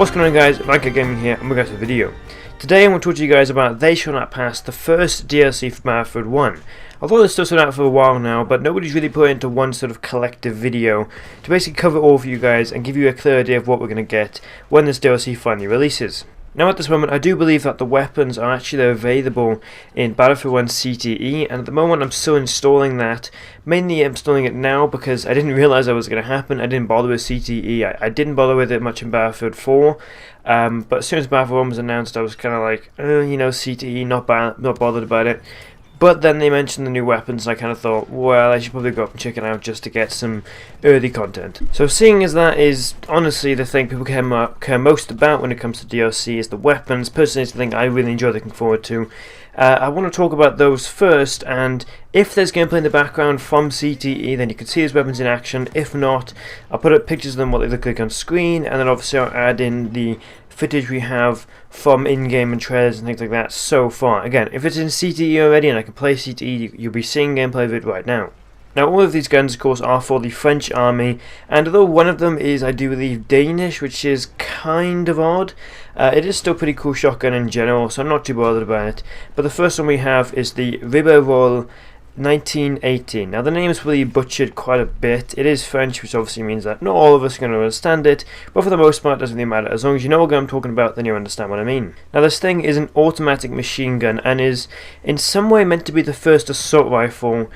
What's going on, guys? Vanka Gaming here, and we're going to the video. Today I'm going to talk to you guys about They Shall Not Pass, the first DLC for Battlefield 1. Although this stuff's been out for a while now, but nobody's really put it into one sort of collective video to basically cover it all for you guys and give you a clear idea of what we're going to get when this DLC finally releases. Now at this moment I do believe that the weapons are actually available in Battlefield 1 CTE, and at the moment I'm still installing that. Mainly I'm installing it now because I didn't realise that was going to happen. I didn't bother with CTE, I didn't bother with it much in Battlefield 4, but as soon as Battlefield 1 was announced I was kind of like, CTE, not bothered about it. But then they mentioned the new weapons, and I kind of thought, well, I should probably go up and check it out just to get some early content. So seeing as that is honestly the thing people care most about when it comes to DLC is the weapons, personally it's the thing I really enjoy looking forward to. I want to talk about those first, and if there's gameplay in the background from CTE, then you can see these weapons in action. If not, I'll put up pictures of them, what they look like on screen, and then obviously I'll add in the footage we have from in-game and trailers and things like that so far. Again, if it's in CTE already and I can play CTE, you'll be seeing gameplay of it right now. Now all of these guns of course are for the French army, and although one of them is, I do believe, Danish, which is kind of odd, it is still a pretty cool shotgun in general, so I'm not too bothered about it. But the first one we have is the Ribeyrolles 1918. Now the name is really butchered quite a bit. It is French, which obviously means that not all of us are going to understand it, but for the most part it doesn't really matter. As long as you know what I'm talking about, then you understand what I mean. Now this thing is an automatic machine gun and is in some way meant to be the first assault rifle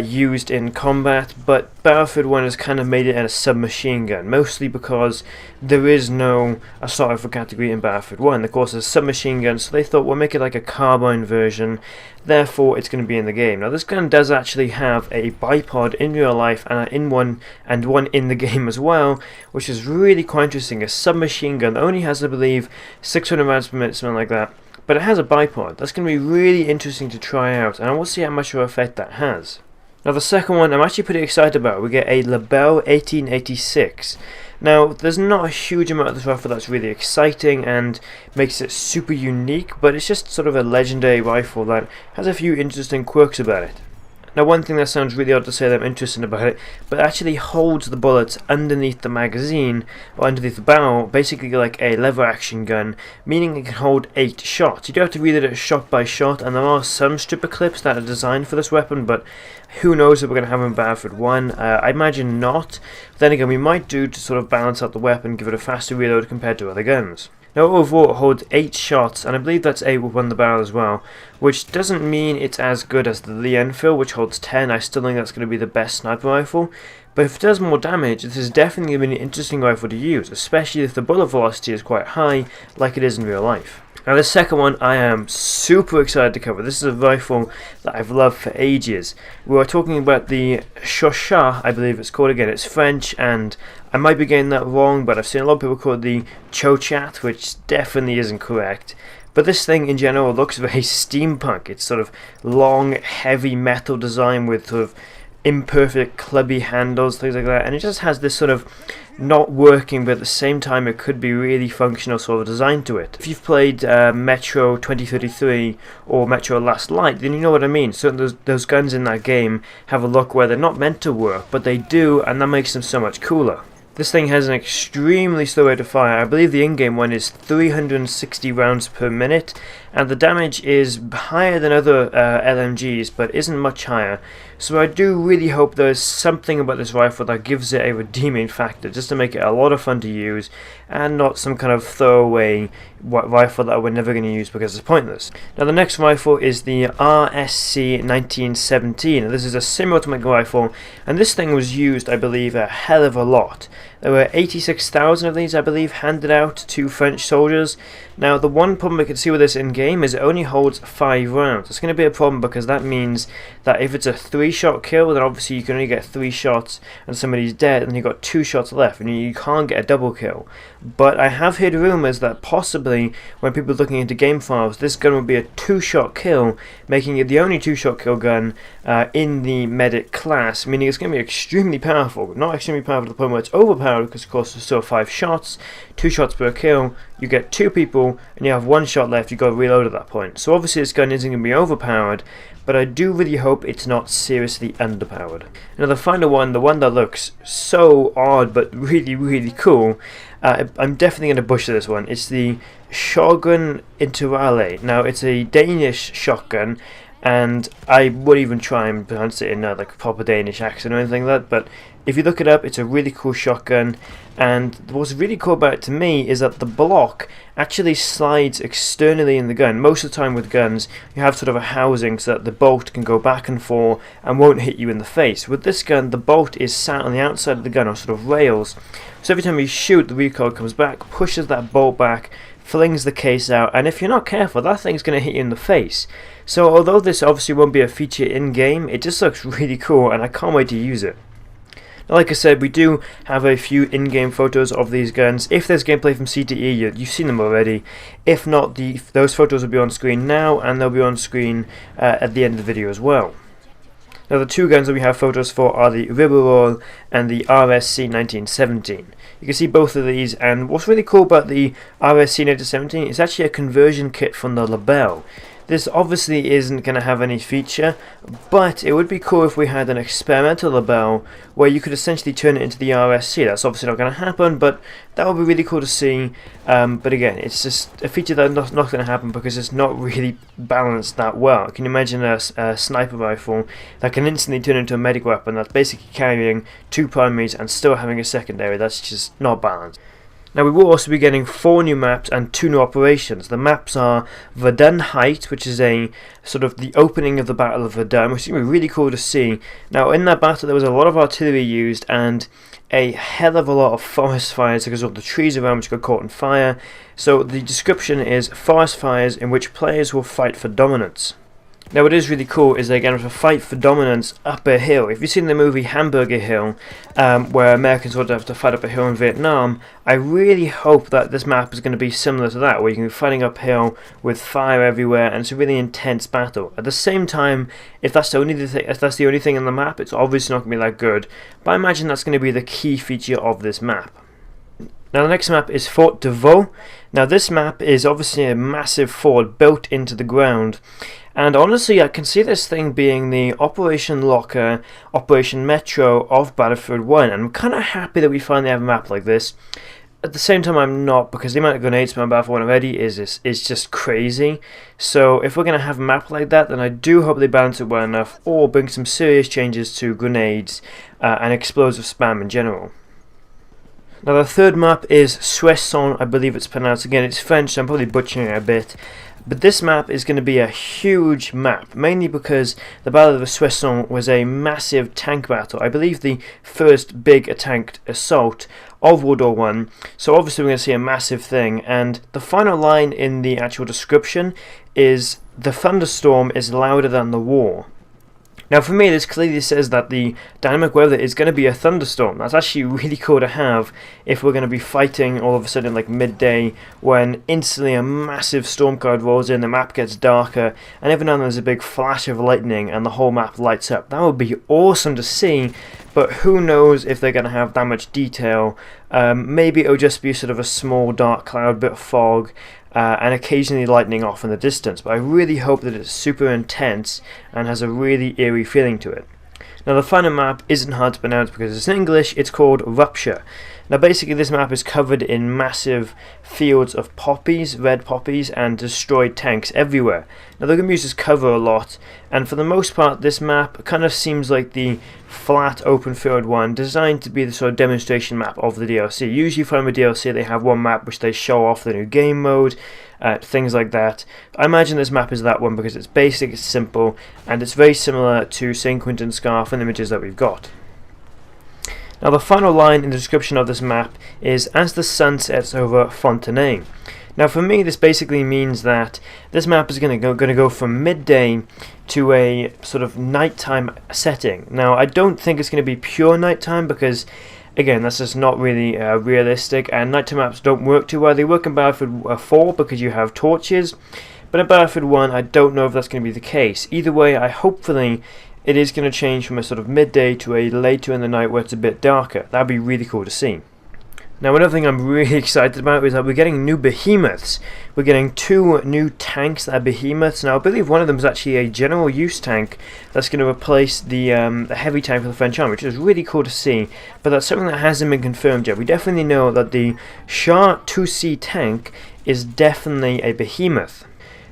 used in combat, but Battlefield 1 has kind of made it a submachine gun, mostly because there is no assault rifle category in Battlefield 1. Of course there's submachine guns, so they thought we'll make it like a carbine version, therefore it's going to be in the game. Now this gun does actually have a bipod in real life and one in the game as well, which is really quite interesting. A submachine gun only has, I believe, 600 rounds per minute, something like that, but it has a bipod. That's going to be really interesting to try out, and I will see how much of an effect that has. Now the second one I'm actually pretty excited about. We get a Lebel 1886. Now there's not a huge amount of this rifle that's really exciting and makes it super unique, but it's just sort of a legendary rifle that has a few interesting quirks about it. Now one thing that sounds really odd to say that I'm interested about it, but it actually holds the bullets underneath the magazine, or underneath the barrel, basically like a lever action gun, meaning it can hold 8 shots. You do have to read it shot by shot, and there are some stripper clips that are designed for this weapon, but who knows if we're going to have them in Battlefield 1. I imagine not. But then again, we might do to sort of balance out the weapon, give it a faster reload compared to other guns. Now overall it holds 8 shots, and I believe that's 8 with one the barrel as well, which doesn't mean it's as good as the Lee Enfield, which holds 10. I still think that's going to be the best sniper rifle, but if it does more damage, this is definitely going to be an interesting rifle to use, especially if the bullet velocity is quite high, like it is in real life. Now the second one I am super excited to cover. This is a rifle that I've loved for ages. We are talking about the Chauchat, I believe it's called. Again, it's French, and I might be getting that wrong, but I've seen a lot of people call it the Chauchat, which definitely isn't correct. But this thing in general looks very steampunk. It's sort of long, heavy metal design with sort of imperfect clubby handles, things like that, and it just has this sort of not working, but at the same time it could be really functional sort of design to it. If you've played Metro 2033 or Metro Last Light, then you know what I mean. So those guns in that game have a look where they're not meant to work, but they do, and that makes them so much cooler. This thing has an extremely slow rate of fire. I believe the in-game one is 360 rounds per minute, and the damage is higher than other LMGs, but isn't much higher. So I do really hope there's something about this rifle that gives it a redeeming factor, just to make it a lot of fun to use, and not some kind of throwaway rifle that we're never going to use because it's pointless. Now the next rifle is the RSC 1917. Now, this is a semi-automatic rifle, and this thing was used, I believe, a hell of a lot. There were 86,000 of these, I believe, handed out to French soldiers. Now the one problem we can see with this in-game is it only holds 5 rounds. It's going to be a problem because that means that if it's a 3-shot kill, then obviously you can only get 3 shots and somebody's dead, and you've got 2 shots left, and you can't get a double kill. But I have heard rumours that possibly when people are looking into game files, this gun will be a 2-shot kill, making it the only 2-shot kill gun in the medic class, meaning it's going to be extremely powerful. Not extremely powerful to the point where it's overpowered, because of course there's still 5 shots, 2 shots per kill, you get 2 people and you have 1 shot left, you've got to reload at that point. So obviously this gun isn't going to be overpowered, but I do really hope it's not seriously underpowered. Now the final one, the one that looks so odd but really cool, I'm definitely going to butcher this one. It's the Shogun Interale. Now it's a Danish shotgun, and I would even try and pronounce it in like a proper Danish accent or anything like that, but if you look it up, it's a really cool shotgun, and what's really cool about it to me is that the block actually slides externally in the gun. Most of the time with guns, you have sort of a housing so that the bolt can go back and forth and won't hit you in the face. With this gun, the bolt is sat on the outside of the gun on sort of rails, so every time you shoot, the recoil comes back, pushes that bolt back, flings the case out, and if you're not careful, that thing's going to hit you in the face. So although this obviously won't be a feature in-game, it just looks really cool, and I can't wait to use it. Now, like I said, we do have a few in-game photos of these guns. If there's gameplay from CTE, you've seen them already. If not, those photos will be on screen now, and they'll be on screen at the end of the video as well. Now the two guns that we have photos for are the Ribeyrolles and the RSC 1917. You can see both of these, and what's really cool about the RSC 1917 is actually a conversion kit from the Lebel. This obviously isn't going to have any feature, but it would be cool if we had an experimental Lebel where you could essentially turn it into the RSC. That's obviously not going to happen, but that would be really cool to see. But again, it's just a feature that's not going to happen because it's not really balanced that well. Can you imagine a sniper rifle that can instantly turn into a medic weapon that's basically carrying two primaries and still having a secondary? That's just not balanced. Now we will also be getting 4 new maps and 2 new operations. The maps are Verdun Height, which is a sort of the opening of the Battle of Verdun, which is going to be really cool to see. Now in that battle there was a lot of artillery used and a hell of a lot of forest fires because of the trees around which got caught on fire. So the description is forest fires in which players will fight for dominance. Now what is really cool is they're going to fight for dominance up a hill. If you've seen the movie Hamburger Hill, where Americans would have to fight up a hill in Vietnam, I really hope that this map is going to be similar to that, where you can be fighting uphill with fire everywhere, and it's a really intense battle. At the same time, if that's the only thing in the map, it's obviously not going to be that good, but I imagine that's going to be the key feature of this map. Now the next map is Fort de Vaux. Now this map is obviously a massive fort built into the ground, and honestly I can see this thing being the Operation Locker, Operation Metro of Battlefield 1, and I'm kind of happy that we finally have a map like this. At the same time I'm not, because the amount of grenades from Battlefield 1 already is just crazy. So if we're going to have a map like that, then I do hope they balance it well enough, or bring some serious changes to grenades and explosive spam in general. Now the third map is Soissons, I believe it's pronounced. Again, it's French, so I'm probably butchering it a bit. But this map is going to be a huge map, mainly because the Battle of Soissons was a massive tank battle. I believe the first big attacked assault of World War I. So obviously we're going to see a massive thing. And the final line in the actual description is, "The thunderstorm is louder than the war." Now for me this clearly says that the dynamic weather is going to be a thunderstorm. That's actually really cool to have if we're going to be fighting all of a sudden like midday, when instantly a massive storm cloud rolls in, the map gets darker, and every now and then there's a big flash of lightning and the whole map lights up. That would be awesome to see, but who knows if they're going to have that much detail. Maybe it'll just be sort of a small dark cloud, bit of fog, and occasionally lightning off in the distance, but I really hope that it's super intense and has a really eerie feeling to it. Now the final map isn't hard to pronounce because it's in English. It's called Rupture. Now basically this map is covered in massive fields of poppies, red poppies, and destroyed tanks everywhere. Now they're going to use this cover a lot, and for the most part this map kind of seems like the flat open field one, designed to be the sort of demonstration map of the DLC. Usually from a DLC they have one map which they show off the new game mode, things like that. I imagine this map is that one because it's basic, it's simple, and it's very similar to St. Quentin Scarf and images that we've got. Now the final line in the description of this map is, "As the sun sets over Fontenay." Now for me this basically means that this map is going to go from midday to a sort of nighttime setting. Now I don't think it's going to be pure nighttime because again that's just not really realistic, and nighttime maps don't work too well. They work in Battlefield 4 because you have torches, but in Battlefield 1 I don't know if that's going to be the case. Either way, hopefully it is going to change from a sort of midday to a later in the night where it's a bit darker. That'd be really cool to see. Now, another thing I'm really excited about is that we're getting new behemoths. We're getting 2 new tanks that are behemoths. Now, I believe one of them is actually a general use tank that's going to replace the heavy tank for the French army, which is really cool to see. But that's something that hasn't been confirmed yet. We definitely know that the Char 2C tank is definitely a behemoth.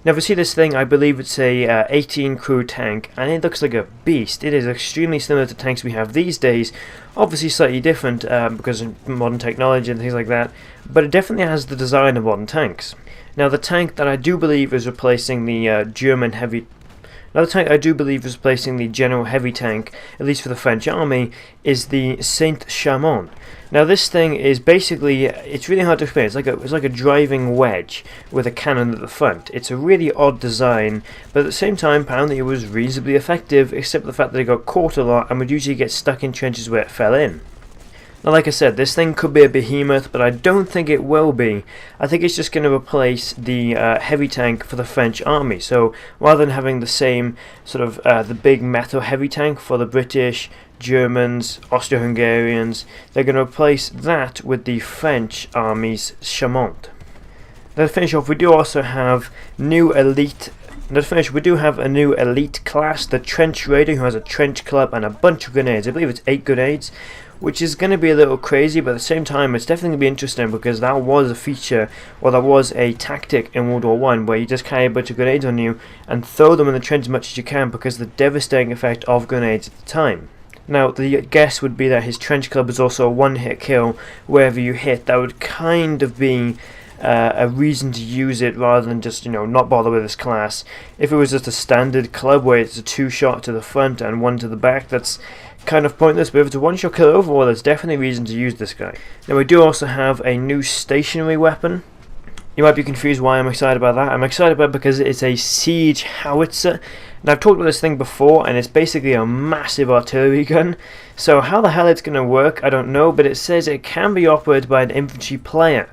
Now, if you see this thing, I believe it's a 18 crew tank, and it looks like a beast. It is extremely similar to tanks we have these days, obviously slightly different because of modern technology and things like that, but it definitely has the design of modern tanks. Now, the tank that I do believe is replacing the German heavy... Another tank I do believe is replacing the general heavy tank, at least for the French army, is the Saint-Chamond. Now, this thing is basically, it's really hard to explain. It's like a driving wedge with a cannon at the front. It's a really odd design, but at the same time, apparently it was reasonably effective, except for the fact that it got caught a lot and would usually get stuck in trenches where it fell in. Now, like I said, this thing could be a behemoth, but I don't think it will be. I think it's just going to replace the heavy tank for the French army. So rather than having the same sort of the big metal heavy tank for the British, Germans, Austro-Hungarians, they're going to replace that with the French army's Chamond. Now, to finish off, we do also have new elite. Now, to finish, we do have a new elite class, the Trench Raider, who has a trench club and a bunch of grenades. I believe it's 8 grenades, which is going to be a little crazy, but at the same time it's definitely going to be interesting because that was a feature, or that was a tactic in World War I, where you just carry a bunch of grenades on you and throw them in the trench as much as you can because of the devastating effect of grenades at the time. Now, the guess would be that his trench club is also a one-hit kill wherever you hit. That would kind of be a reason to use it rather than just, not bother with this class. If it was just a standard club where it's a 2-shot to the front and 1 to the back, that's kind of pointless, but if it's a 1-shot kill overall, there's definitely reason to use this guy. Now, we do also have a new stationary weapon. You might be confused why I'm excited about that. I'm excited about it because it's a siege howitzer. Now, I've talked about this thing before, and it's basically a massive artillery gun. So how the hell it's going to work, I don't know, but it says it can be operated by an infantry player.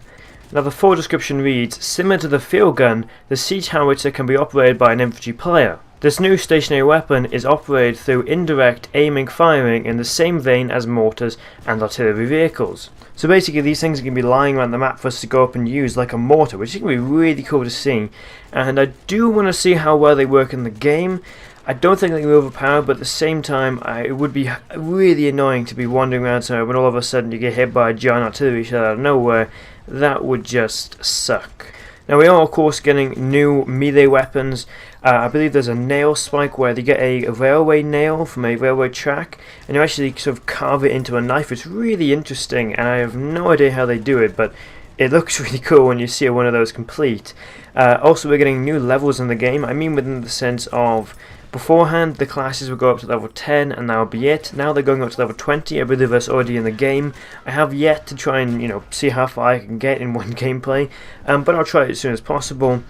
Now, the full description reads, similar to the field gun, the siege howitzer can be operated by an infantry player. This new stationary weapon is operated through indirect aiming firing in the same vein as mortars and artillery vehicles. So basically these things are going to be lying around the map for us to go up and use like a mortar, which is going to be really cool to see. And I do want to see how well they work in the game. I don't think they can be overpowered, but at the same time it would be really annoying to be wandering around somewhere when all of a sudden you get hit by a giant artillery shell out of nowhere. That would just suck. Now, we are of course getting new melee weapons. I believe there's a nail spike where they get a railway nail from a railway track and you actually sort of carve it into a knife. It's really interesting and I have no idea how they do it, but it looks really cool when you see one of those complete. Also, we're getting new levels in the game. I mean within the sense of beforehand the classes would go up to level 10 and that would be it. Now they're going up to level 20. I believe that's already in the game. I have yet to try and see how far I can get in one gameplay, but I'll try it as soon as possible.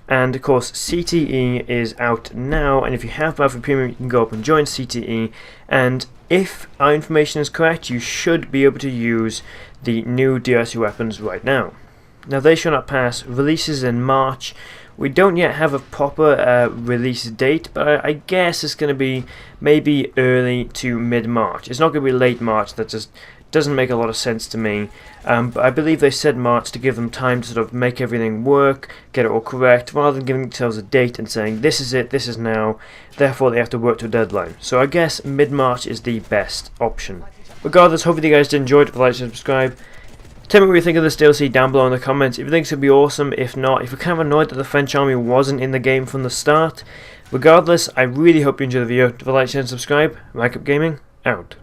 And of course CTE is out now, and if you have Battlefield Premium you can go up and join CTE, and if our information is correct you should be able to use the new DLC weapons right now. Now, They Shall Not Pass releases in March. We don't yet have a proper release date, but I guess it's going to be maybe early to mid-March. It's not going to be late March. That just doesn't make a lot of sense to me. But I believe they said March to give them time to sort of make everything work, get it all correct, rather than giving themselves a date and saying this is it, this is now, therefore they have to work to a deadline. So I guess mid-March is the best option. Regardless, hopefully you guys did enjoy it. Like and subscribe. Tell me what you think of this DLC down below in the comments. If you think it's going to be awesome, if not, if you're kind of annoyed that the French army wasn't in the game from the start. Regardless, I really hope you enjoyed the video. Like, share and subscribe. Mike Up Gaming, out.